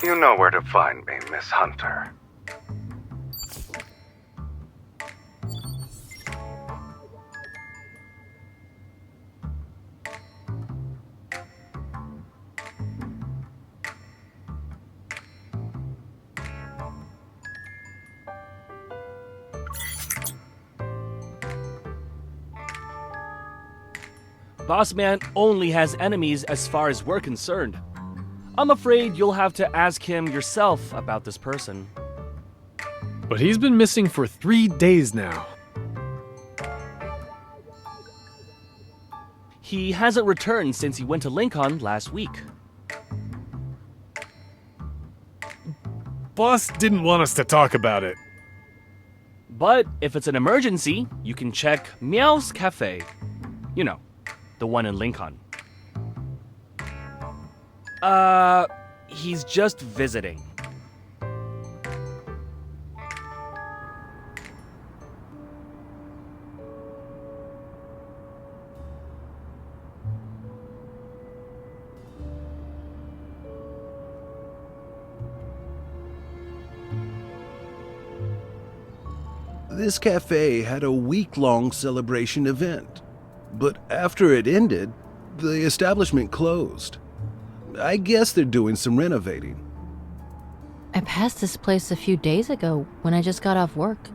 You know where to find me, Miss Hunter. Boss Man only has enemies as far as we're concerned. I'm afraid you'll have to ask him yourself about this person. But he's been missing for 3 days now. He hasn't returned since he went to Lincoln last week. Boss didn't want us to talk about it. But if it's an emergency, you can check Meow's Cafe. You know, the one in Lincoln. He's just visiting. This cafe had a week-long celebration event, but after it ended, the establishment closed. I guess they're doing some renovating. I passed this place a few days ago when I just got off work.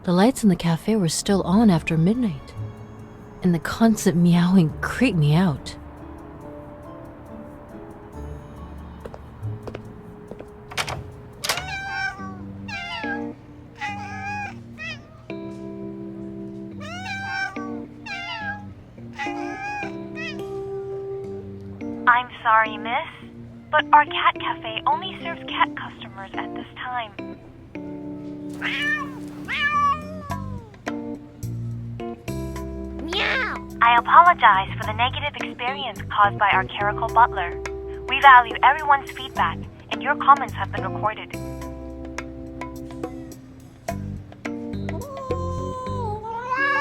The lights in the cafe were still on after midnight, and the constant meowing creeped me out. I'm sorry, miss, but our cat cafe only serves cat customers at this time. Meow! I apologize for the negative experience caused by our Caretaker butler. We value everyone's feedback, and your comments have been recorded.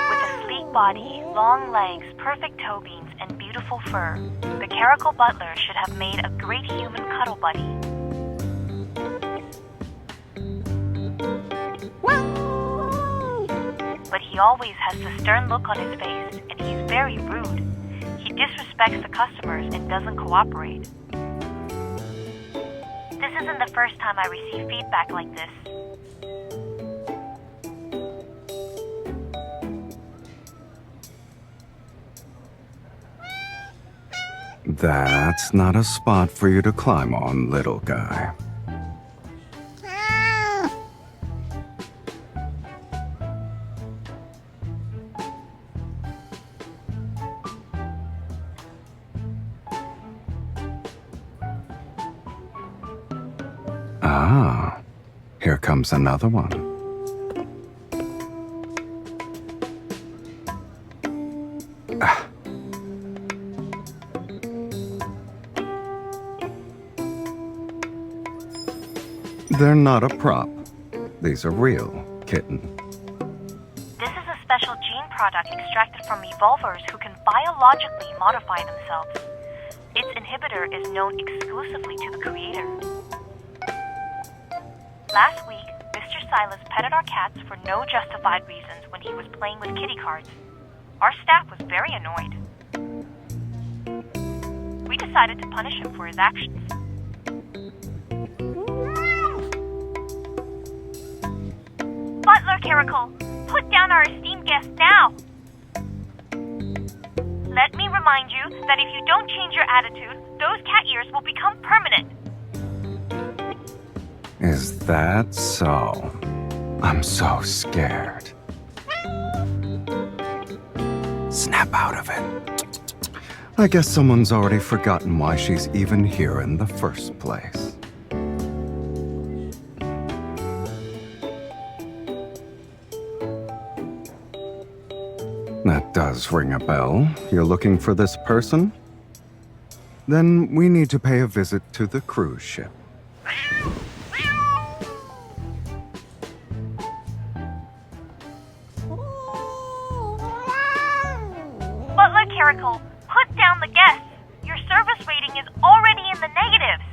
With a sleek body, long legs, perfect toe beams, and beautiful fur, the Caretaker butler should have made a great human cuddle buddy. But he always has the stern look on his face, and he's very rude. He disrespects the customers and doesn't cooperate. This isn't the first time I receive feedback like this. That's not a spot for you to climb on, little guy. Ah, here comes another one. They're not a prop. These are real, kitten. This is a special gene product extracted from evolvers who can biologically modify themselves. Its inhibitor is known exclusively to the creator. Last week, Mr. Sylus petted our cats for no justified reasons when he was playing with kitty cards. Our staff was very annoyed. We decided to punish him for his actions. Butler Caretaker, put down our esteemed guest now! Let me remind you that if you don't change your attitude, those cat ears will become permanent. Is that so? I'm so scared. Snap out of it. I guess someone's already forgotten why she's even here in the first place. That does ring a bell. You're looking for this person? Then we need to pay a visit to the cruise ship. Butler Caretaker, put down the guests. Your service rating is already in the negatives.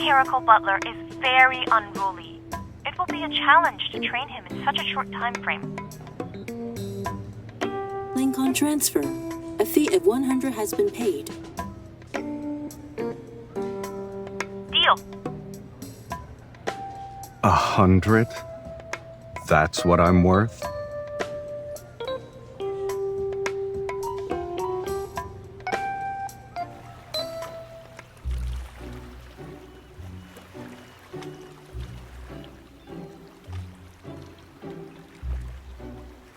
Caracal butler is very unruly. It will be a challenge to train him in such a short time frame. Link on transfer. A fee of 100 has been paid. Deal. 100? That's what I'm worth?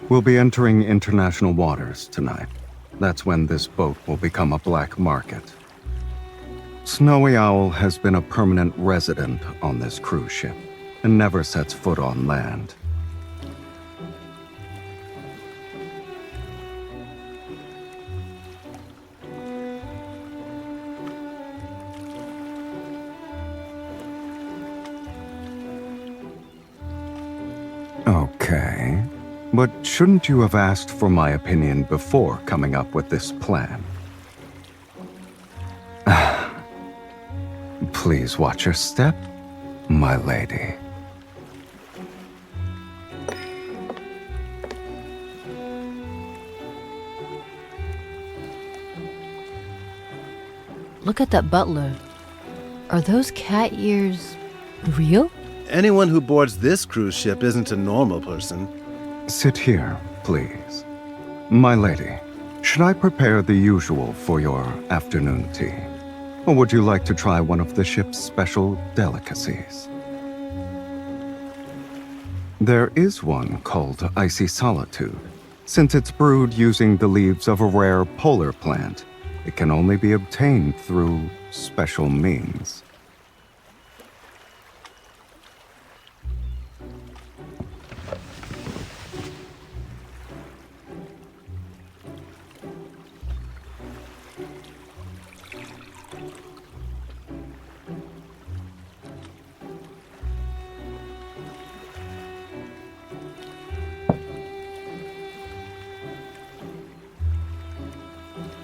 We'll be entering international waters tonight. That's when this boat will become a black market. Snowy Owl has been a permanent resident on this cruise ship and never sets foot on land. Okay. But shouldn't you have asked for my opinion before coming up with this plan? Please watch your step, my lady. Look at that butler. Are those cat ears real? Anyone who boards this cruise ship isn't a normal person. Sit here, please. My lady, should I prepare the usual for your afternoon tea? Or would you like to try one of the ship's special delicacies? There is one called Icy Solitude. Since it's brewed using the leaves of a rare polar plant, it can only be obtained through special means.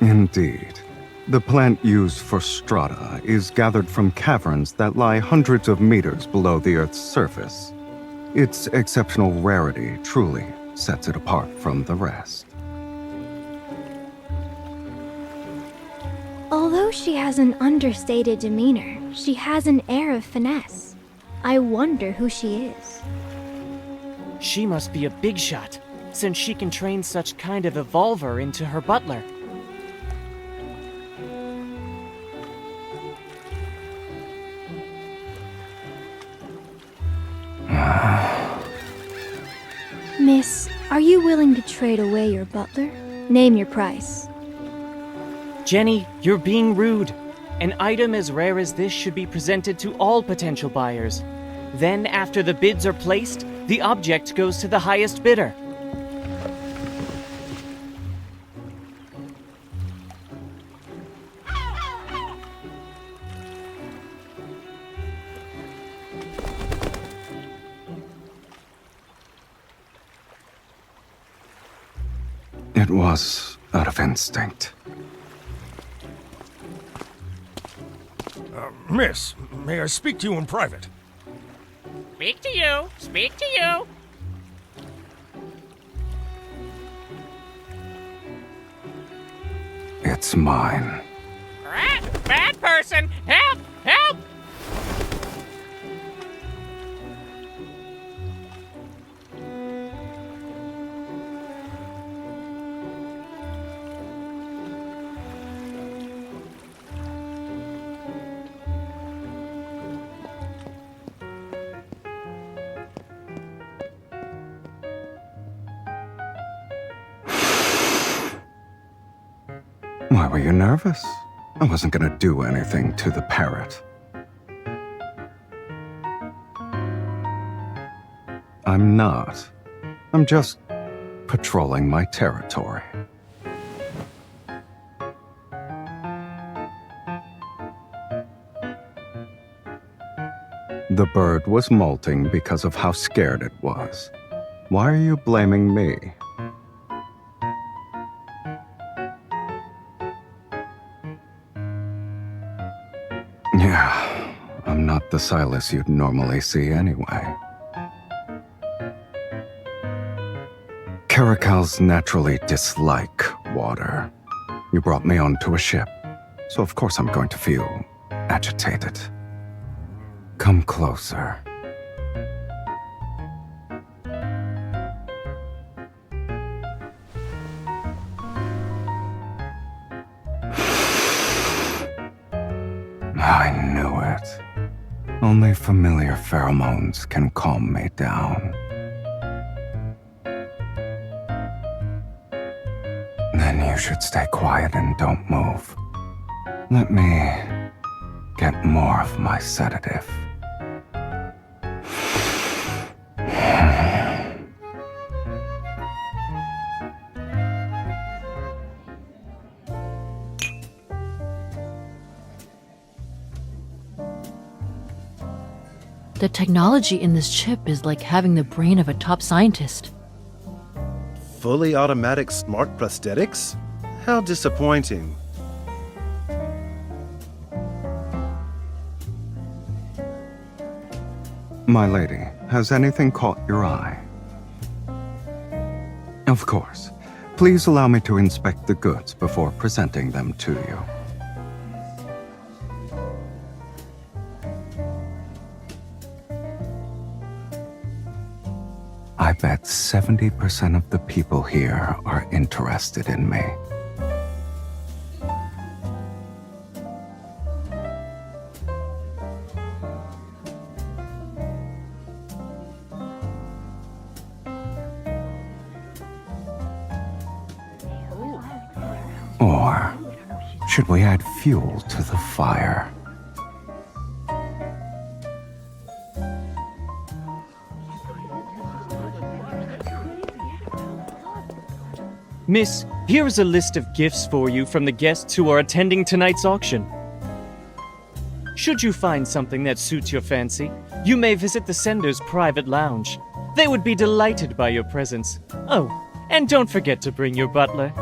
Indeed. The plant used for strata is gathered from caverns that lie hundreds of meters below the Earth's surface. Its exceptional rarity truly sets it apart from the rest. Although she has an understated demeanor, she has an air of finesse. I wonder who she is. She must be a big shot, since she can train such kind of evolver into her butler. Miss, are you willing to trade away your butler? Name your price. Jenny, you're being rude. An item as rare as this should be presented to all potential buyers. Then, after the bids are placed, the object goes to the highest bidder. It was out of instinct. Miss, may I speak to you in private? Speak to you! Speak to you! It's mine. Rat! Bad person! Help! Help! Why were you nervous? I wasn't gonna do anything to the parrot. I'm not. I'm just patrolling my territory. The bird was molting because of how scared it was. Why are you blaming me? Yeah, I'm not the Sylus you'd normally see anyway. Caracals naturally dislike water. You brought me onto a ship, so of course I'm going to feel agitated. Come closer. I knew it. Only familiar pheromones can calm me down. Then you should stay quiet and don't move. Let me get more of my sedative. The technology in this chip is like having the brain of a top scientist. Fully automatic smart prosthetics? How disappointing. My lady, has anything caught your eye? Of course. Please allow me to inspect the goods before presenting them to you. I bet 70% of the people here are interested in me. Or should we add fuel to the fire? Miss, here is a list of gifts for you from the guests who are attending tonight's auction. Should you find something that suits your fancy, you may visit the sender's private lounge. They would be delighted by your presence. Oh, and don't forget to bring your butler.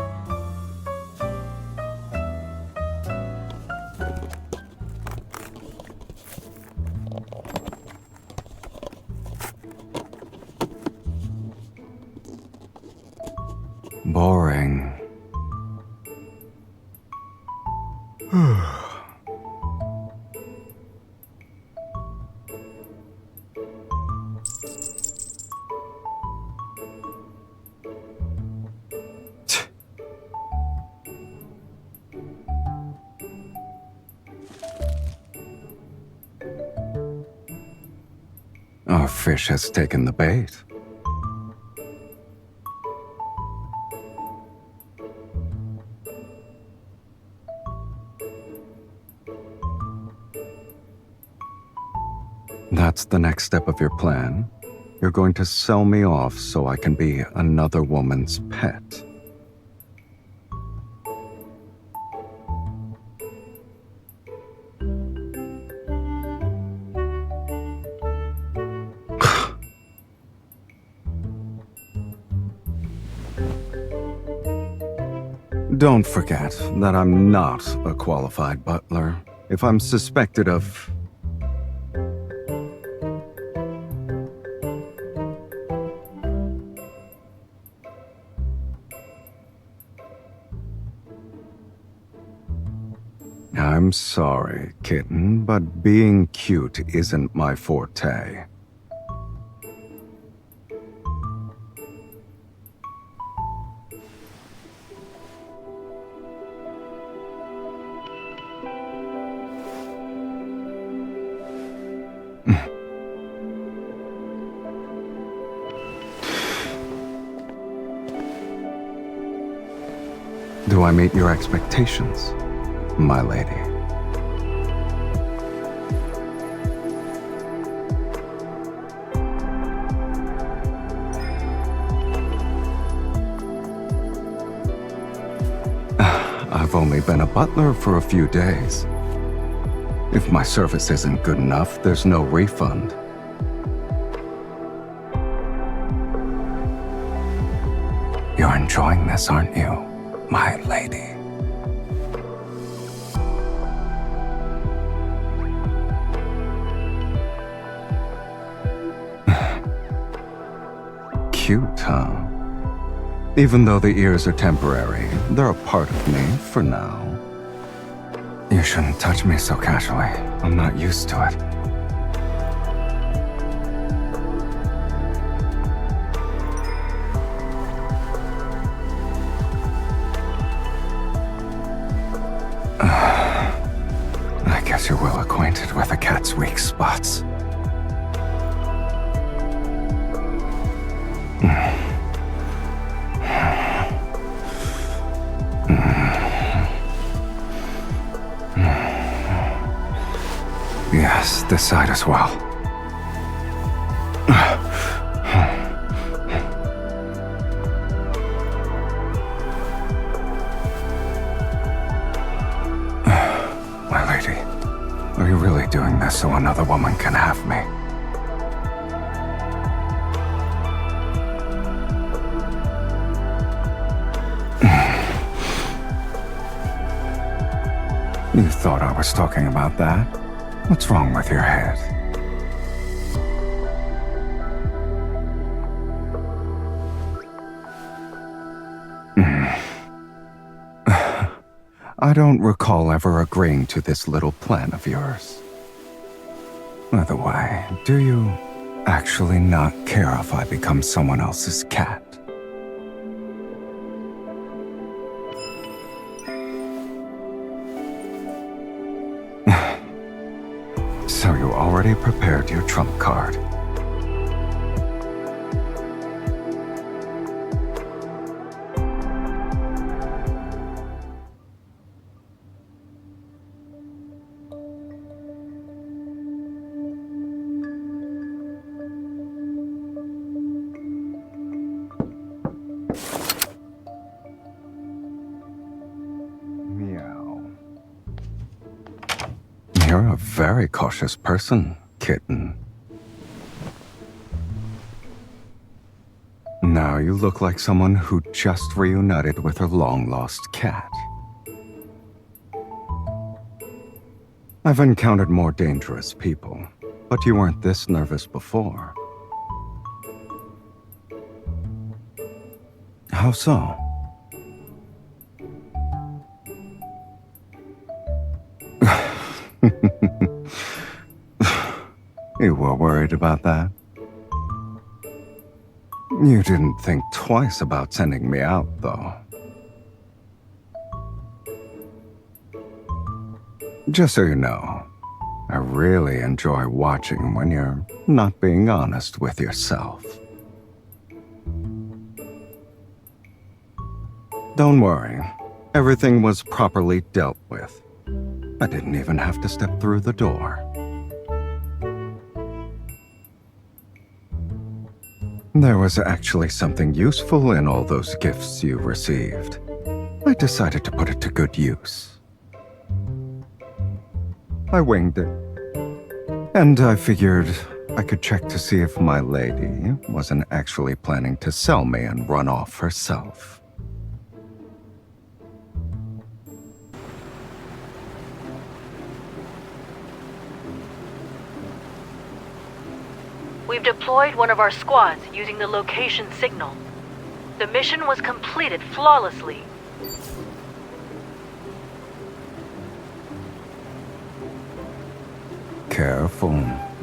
Boring. Our fish has taken the bait. That's the next step of your plan? You're going to sell me off so I can be another woman's pet. Don't forget that I'm not a qualified butler. If I'm suspected of... I'm sorry, kitten, but being cute isn't my forte. Do I meet your expectations, my lady? I've only been a butler for a few days. If my service isn't good enough, there's no refund. You're enjoying this, aren't you, my lady? cute, huh? Even though the ears are temporary, they're a part of me for now. You shouldn't touch me so casually. I'm not used to it. I guess you're well acquainted with a cat's weak spots. Yes, this side as well. My lady, are you really doing this so another woman can have me? You thought I was talking about that? What's wrong with your head? I don't recall ever agreeing to this little plan of yours. By the way, do you actually not care if I become someone else's cat? So you already prepared your trump card. You're a very cautious person, kitten. Now you look like someone who just reunited with her long-lost cat. I've encountered more dangerous people, but you weren't this nervous before. How so? You were worried about that? You didn't think twice about sending me out, though. Just so you know, I really enjoy watching when you're not being honest with yourself. Don't worry, everything was properly dealt with. I didn't even have to step through the door. There was actually something useful in all those gifts you received. I decided to put it to good use. I winged it. And I figured I could check to see if my lady wasn't actually planning to sell me and run off herself. We've deployed one of our squads using the location signal. The mission was completed flawlessly. Careful.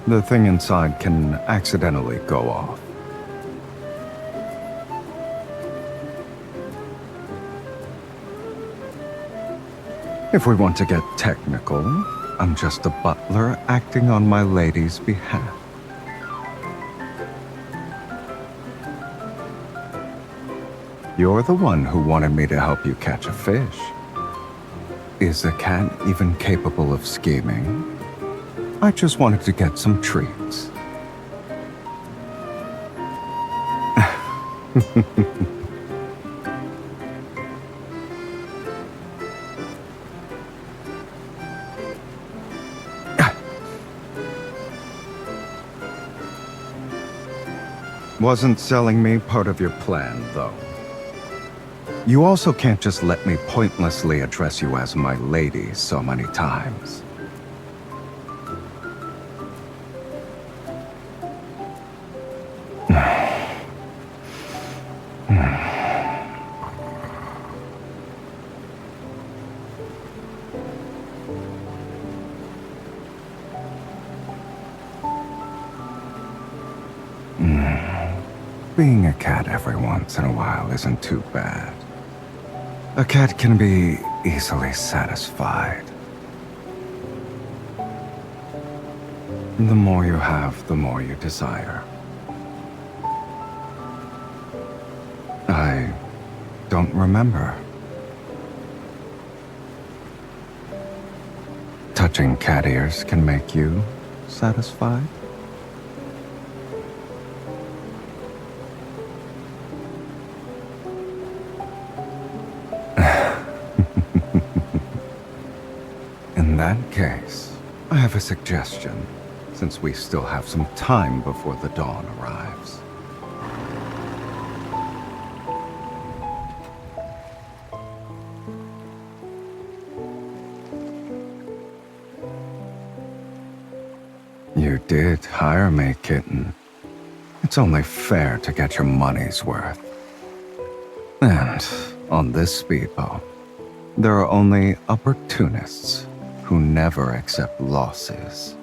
The thing inside can accidentally go off. If we want to get technical, I'm just a butler acting on my lady's behalf. You're the one who wanted me to help you catch a fish. Is a cat even capable of scheming? I just wanted to get some treats. Wasn't selling me part of your plan, though. You also can't just let me pointlessly address you as my lady so many times. Being a cat every once in a while isn't too bad. A cat can be easily satisfied. The more you have, the more you desire. I don't remember. Touching cat ears can make you satisfied? In that case, I have a suggestion, since we still have some time before the dawn arrives. You did hire me, kitten. It's only fair to get your money's worth. And on this speedboat, there are only opportunists who never accept losses.